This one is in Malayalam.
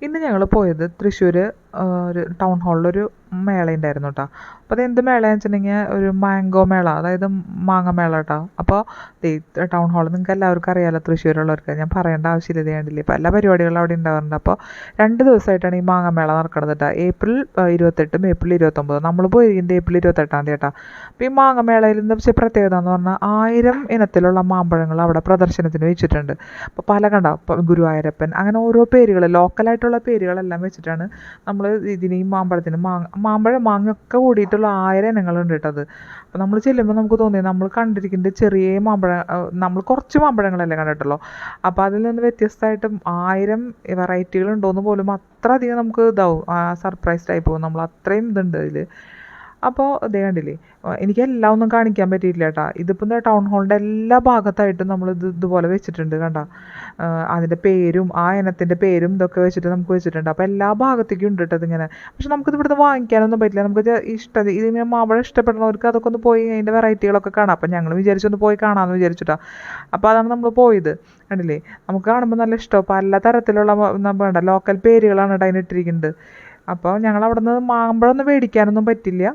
ഇന്ന് ഞങ്ങൾ പോയത് തൃശ്ശൂർ ഒരു ടൗൺ ഹാളിലൊരു മേള ഉണ്ടായിരുന്നു കേട്ടോ. അപ്പോൾ അത് എന്ത് മേളയെന്ന് വെച്ചിട്ടുണ്ടെങ്കിൽ ഒരു മാംഗോ മേള, അതായത് മാങ്ങ മേള കേട്ടോ. അപ്പോൾ ടൗൺ ഹാൾ നിങ്ങൾക്ക് എല്ലാവർക്കും അറിയാമല്ലോ, തൃശ്ശൂരുള്ളവർക്ക് ഞാൻ പറയേണ്ട ആവശ്യമില്ല. ഇത് കണ്ടില്ലേ, ഇപ്പോൾ എല്ലാ പരിപാടികളും അവിടെ ഉണ്ടാവാറുണ്ട്. അപ്പോൾ 2 ദിവസമായിട്ടാണ് ഈ മാങ്ങ മേള നടക്കുന്നത് കേട്ടോ. April 28 April 29. നമ്മൾ പോയിരിക്കുന്നത് ഏപ്രിൽ 28 കേട്ടോ. അപ്പോൾ ഈ മാങ്ങ മേളയിൽ എന്താ വെച്ചാൽ പ്രത്യേകത എന്ന് പറഞ്ഞാൽ 1000 ഇനത്തിലുള്ള മാമ്പഴങ്ങൾ അവിടെ പ്രദർശനത്തിന് വെച്ചിട്ടുണ്ട്. അപ്പോൾ പല കണ്ടോ, ഗുരുവായൂരപ്പൻ, അങ്ങനെ ഓരോ പേരുകൾ, ലോക്കലായിട്ടുള്ള പേരുകളെല്ലാം വെച്ചിട്ടാണ് നമ്മൾ ഇതിന് ഈ മാമ്പഴത്തിന് മാങ്ങയൊക്കെ കൂടിയിട്ടുള്ള 1000 ഇനങ്ങളുണ്ട് കേട്ടത്. അപ്പോൾ നമ്മൾ ചെല്ലുമ്പോൾ നമുക്ക് തോന്നി നമ്മൾ കണ്ടിരിക്കുന്നത് ചെറിയ നമ്മൾ കുറച്ച് മാമ്പഴങ്ങളല്ലേ കണ്ടിട്ടുള്ളൂ. അപ്പോൾ അതിൽ നിന്ന് വ്യത്യസ്തമായിട്ടും 1000 വെറൈറ്റികളുണ്ടോയെന്ന് പോലും അത്ര അധികം നമുക്ക് ഇതാവും, സർപ്രൈസ്ഡ് ആയി പോകും. നമ്മൾ അത്രയും ഇതുണ്ട് ഇതിൽ. അപ്പോൾ ഇതേ കണ്ടില്ലേ, എനിക്കെല്ലാം ഒന്നും കാണിക്കാൻ പറ്റിയിട്ടില്ല കേട്ടോ. ഇതിപ്പോൾ ടൗൺ ഹാളിൻ്റെ എല്ലാ ഭാഗത്തായിട്ടും നമ്മൾ ഇതുപോലെ വെച്ചിട്ടുണ്ട് കണ്ട. അതിൻ്റെ പേരും ആ ഇനത്തിൻ്റെ പേരും ഇതൊക്കെ വെച്ചിട്ട് നമുക്ക് വെച്ചിട്ടുണ്ട്. അപ്പോൾ എല്ലാ ഭാഗത്തേക്കും ഉണ്ട് കേട്ടോ ഇതിങ്ങനെ. പക്ഷെ നമുക്കിത് ഇവിടുന്ന് വാങ്ങിക്കാനൊന്നും പറ്റില്ല. നമുക്ക് ഇതിങ്ങനെ മാമ്പഴം ഇഷ്ടപ്പെടുന്നവർക്ക് അതൊക്കെ ഒന്ന് പോയി അതിൻ്റെ വെറൈറ്റികളൊക്കെ കാണാം. അപ്പോൾ ഞങ്ങൾ വിചാരിച്ചൊന്ന് പോയി കാണാമെന്ന് വിചാരിച്ചിട്ടാ. അപ്പോൾ അതാണ് നമ്മൾ പോയത്. കണ്ടില്ലേ, നമുക്ക് കാണുമ്പോൾ നല്ല ഇഷ്ടം. പല തരത്തിലുള്ള വേണ്ട ലോക്കൽ പേരുകളാണ് കേട്ടോ അതിന് ഇട്ടിരിക്കുന്നത്. അപ്പോൾ ഞങ്ങൾ അവിടെ നിന്ന് മാമ്പഴമൊന്നും മേടിക്കാനൊന്നും പറ്റില്ല.